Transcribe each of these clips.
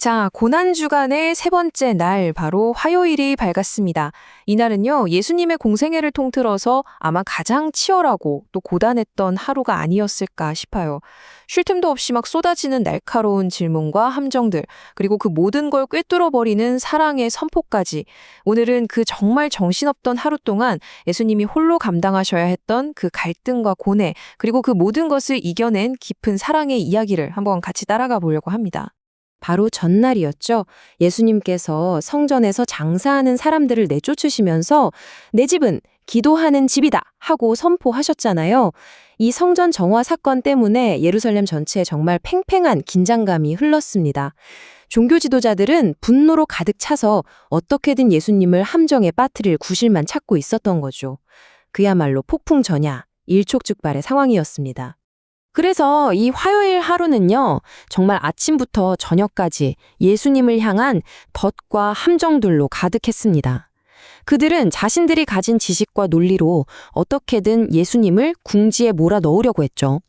자, 고난주간의 세 번째 날, 바로 화요일이 밝았습니다. 이날은요, 예수님의 공생애를 통틀어서 아마 가장 치열하고 또 고단했던 하루가 아니었을까 싶어요. 쉴 틈도 없이 막 쏟아지는 날카로운 질문과 함정들, 그리고 그 모든 걸 꿰뚫어버리는 사랑의 선포까지. 오늘은 그 정말 정신없던 하루 동안 예수님이 홀로 감당하셔야 했던 그 갈등과 고뇌, 그리고 그 모든 것을 이겨낸 깊은 사랑의 이야기를 한번 같이 따라가 보려고 합니다. 바로 전날이었죠. 예수님께서 성전에서 장사하는 사람들을 내쫓으시면서 내 집은 기도하는 집이다 하고 선포하셨잖아요. 이 성전 정화 사건 때문에 예루살렘 전체에 정말 팽팽한 긴장감이 흘렀습니다. 종교 지도자들은 분노로 가득 차서 어떻게든 예수님을 함정에 빠뜨릴 구실만 찾고 있었던 거죠. 그야말로 폭풍전야, 일촉즉발의 상황이었습니다. 그래서 이 화요일 하루는요, 정말 아침부터 저녁까지 예수님을 향한 덫과 함정들로 가득했습니다. 그들은 자신들이 가진 지식과 논리로 어떻게든 예수님을 궁지에 몰아 넣으려고 했죠.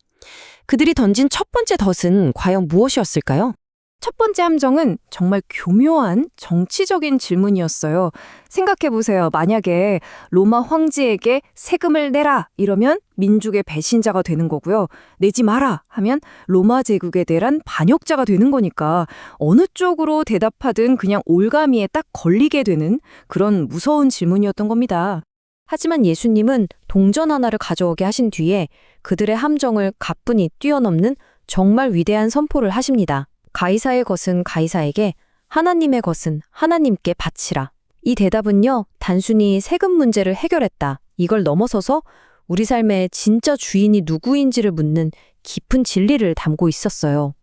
그들이 던진 첫 번째 덫은 과연 무엇이었을까요? 첫 번째 함정은 정말 교묘한 정치적인 질문이었어요. 생각해보세요. 만약에 로마 황제에게 세금을 내라 이러면 민족의 배신자가 되는 거고요. 내지 마라 하면 로마 제국에 대한 반역자가 되는 거니까 어느 쪽으로 대답하든 그냥 올가미에 딱 걸리게 되는 그런 무서운 질문이었던 겁니다. 하지만 예수님은 동전 하나를 가져오게 하신 뒤에 그들의 함정을 가뿐히 뛰어넘는 정말 위대한 선포를 하십니다. 가이사의 것은 가이사에게, 하나님의 것은 하나님께 바치라. 이 대답은요, 단순히 세금 문제를 해결했다. 이걸 넘어서서 우리 삶의 진짜 주인이 누구인지를 묻는 깊은 진리를 담고 있었어요.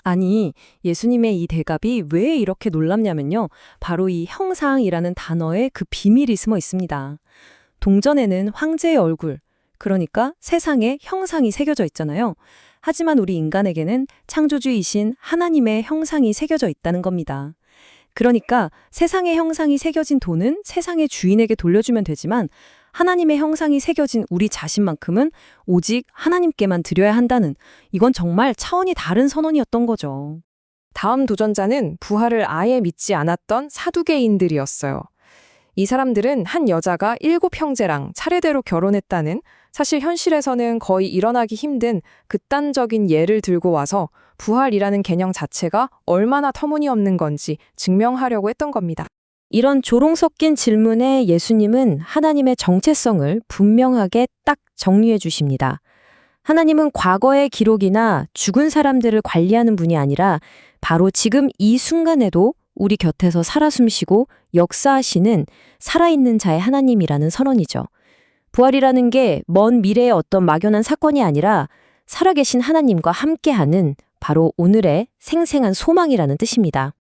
아니, 예수님의 이 대답이 왜 이렇게 놀랍냐면요. 바로 이 형상이라는 단어에 그 비밀이 숨어 있습니다. 동전에는 황제의 얼굴, 그러니까 세상의 형상이 새겨져 있잖아요. 하지만 우리 인간에게는 창조주이신 하나님의 형상이 새겨져 있다는 겁니다. 그러니까 세상의 형상이 새겨진 돈은 세상의 주인에게 돌려주면 되지만 하나님의 형상이 새겨진 우리 자신만큼은 오직 하나님께만 드려야 한다는, 이건 정말 차원이 다른 선언이었던 거죠. 다음 도전자는 부활을 아예 믿지 않았던 사두개인들이었어요. 이 사람들은 한 여자가 7형제랑 차례대로 결혼했다는, 사실 현실에서는 거의 일어나기 힘든 극단적인 예를 들고 와서 부활이라는 개념 자체가 얼마나 터무니없는 건지 증명하려고 했던 겁니다. 이런 조롱 섞인 질문에 예수님은 하나님의 정체성을 분명하게 딱 정리해 주십니다. 하나님은 과거의 기록이나 죽은 사람들을 관리하는 분이 아니라 바로 지금 이 순간에도 우리 곁에서 살아 숨쉬고 역사하시는 살아있는 자의 하나님이라는 선언이죠. 부활이라는 게 먼 미래의 어떤 막연한 사건이 아니라 살아계신 하나님과 함께하는 바로 오늘의 생생한 소망이라는 뜻입니다.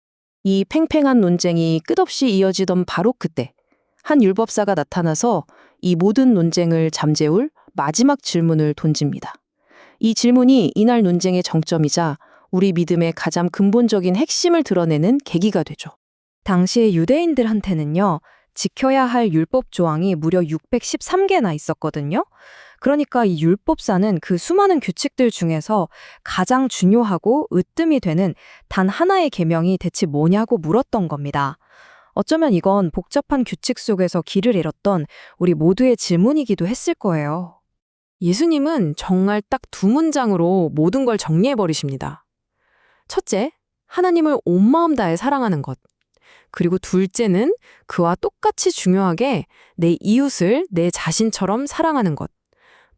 이 팽팽한 논쟁이 끝없이 이어지던 바로 그때 한 율법사가 나타나서 이 모든 논쟁을 잠재울 마지막 질문을 던집니다. 이 질문이 이날 논쟁의 정점이자 우리 믿음의 가장 근본적인 핵심을 드러내는 계기가 되죠. 당시의 유대인들한테는요, 지켜야 할 율법 조항이 무려 613개나 있었거든요. 그러니까 이 율법사는 그 수많은 규칙들 중에서 가장 중요하고 으뜸이 되는 단 하나의 계명이 대체 뭐냐고 물었던 겁니다. 어쩌면 이건 복잡한 규칙 속에서 길을 잃었던 우리 모두의 질문이기도 했을 거예요. 예수님은 정말 딱 두 문장으로 모든 걸 정리해버리십니다. 첫째, 하나님을 온 마음 다해 사랑하는 것. 그리고 둘째는 그와 똑같이 중요하게 내 이웃을 내 자신처럼 사랑하는 것.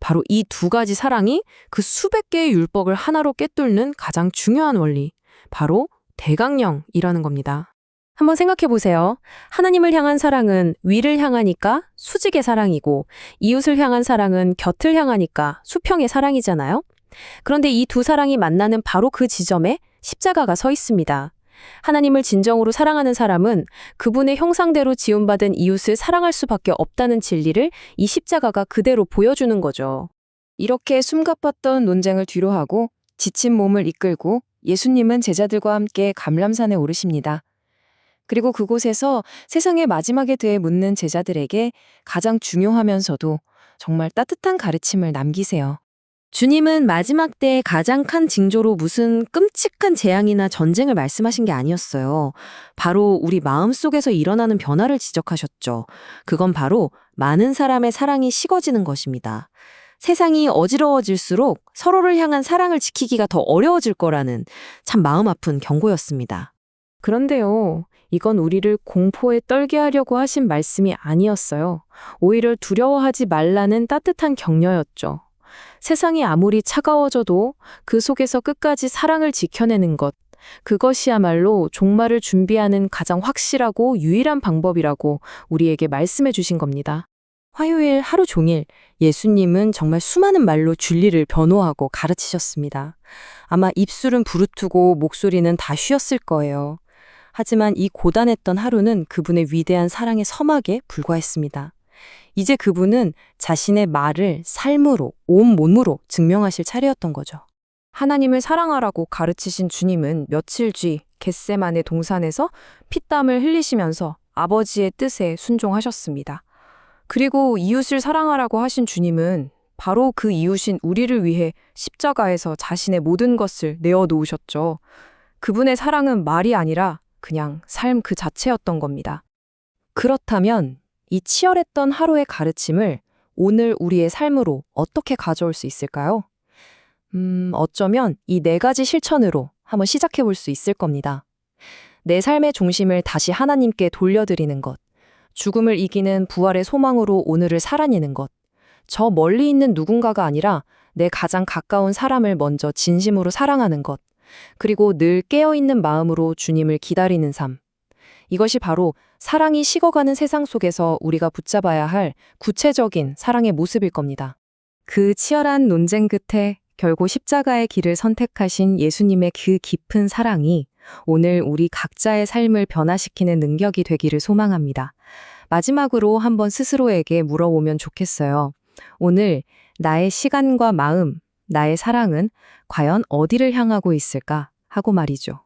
바로 이 두 가지 사랑이 그 수백 개의 율법을 하나로 꿰뚫는 가장 중요한 원리, 바로 대강령이라는 겁니다. 한번 생각해 보세요. 하나님을 향한 사랑은 위를 향하니까 수직의 사랑이고 이웃을 향한 사랑은 곁을 향하니까 수평의 사랑이잖아요. 그런데 이 두 사랑이 만나는 바로 그 지점에 십자가가 서 있습니다. 하나님을 진정으로 사랑하는 사람은 그분의 형상대로 지음받은 이웃을 사랑할 수밖에 없다는 진리를 이 십자가가 그대로 보여주는 거죠. 이렇게 숨가팠던 논쟁을 뒤로하고 지친 몸을 이끌고 예수님은 제자들과 함께 감람산에 오르십니다. 그리고 그곳에서 세상의 마지막에 대해 묻는 제자들에게 가장 중요하면서도 정말 따뜻한 가르침을 남기세요. 주님은 마지막 때의 가장 큰 징조로 무슨 끔찍한 재앙이나 전쟁을 말씀하신 게 아니었어요. 바로 우리 마음속에서 일어나는 변화를 지적하셨죠. 그건 바로 많은 사람의 사랑이 식어지는 것입니다. 세상이 어지러워질수록 서로를 향한 사랑을 지키기가 더 어려워질 거라는 참 마음 아픈 경고였습니다. 그런데요, 이건 우리를 공포에 떨게 하려고 하신 말씀이 아니었어요. 오히려 두려워하지 말라는 따뜻한 격려였죠. 세상이 아무리 차가워져도 그 속에서 끝까지 사랑을 지켜내는 것, 그것이야말로 종말을 준비하는 가장 확실하고 유일한 방법이라고 우리에게 말씀해 주신 겁니다. 화요일 하루 종일 예수님은 정말 수많은 말로 진리를 변호하고 가르치셨습니다. 아마 입술은 부르트고 목소리는 다 쉬었을 거예요. 하지만 이 고단했던 하루는 그분의 위대한 사랑의 서막에 불과했습니다. 이제 그분은 자신의 말을 삶으로, 온 몸으로 증명하실 차례였던 거죠. 하나님을 사랑하라고 가르치신 주님은 며칠 뒤 겟세마네 동산에서 피땀을 흘리시면서 아버지의 뜻에 순종하셨습니다. 그리고 이웃을 사랑하라고 하신 주님은 바로 그 이웃인 우리를 위해 십자가에서 자신의 모든 것을 내어놓으셨죠. 그분의 사랑은 말이 아니라 그냥 삶 그 자체였던 겁니다. 그렇다면 이 치열했던 하루의 가르침을 오늘 우리의 삶으로 어떻게 가져올 수 있을까요? 어쩌면 이 4가지 실천으로 한번 시작해 볼 수 있을 겁니다. 내 삶의 중심을 다시 하나님께 돌려드리는 것, 죽음을 이기는 부활의 소망으로 오늘을 살아내는 것, 저 멀리 있는 누군가가 아니라 내 가장 가까운 사람을 먼저 진심으로 사랑하는 것, 그리고 늘 깨어있는 마음으로 주님을 기다리는 삶. 이것이 바로 사랑이 식어가는 세상 속에서 우리가 붙잡아야 할 구체적인 사랑의 모습일 겁니다. 그 치열한 논쟁 끝에 결국 십자가의 길을 선택하신 예수님의 그 깊은 사랑이 오늘 우리 각자의 삶을 변화시키는 능력이 되기를 소망합니다. 마지막으로 한번 스스로에게 물어보면 좋겠어요. 오늘 나의 시간과 마음, 나의 사랑은 과연 어디를 향하고 있을까 하고 말이죠.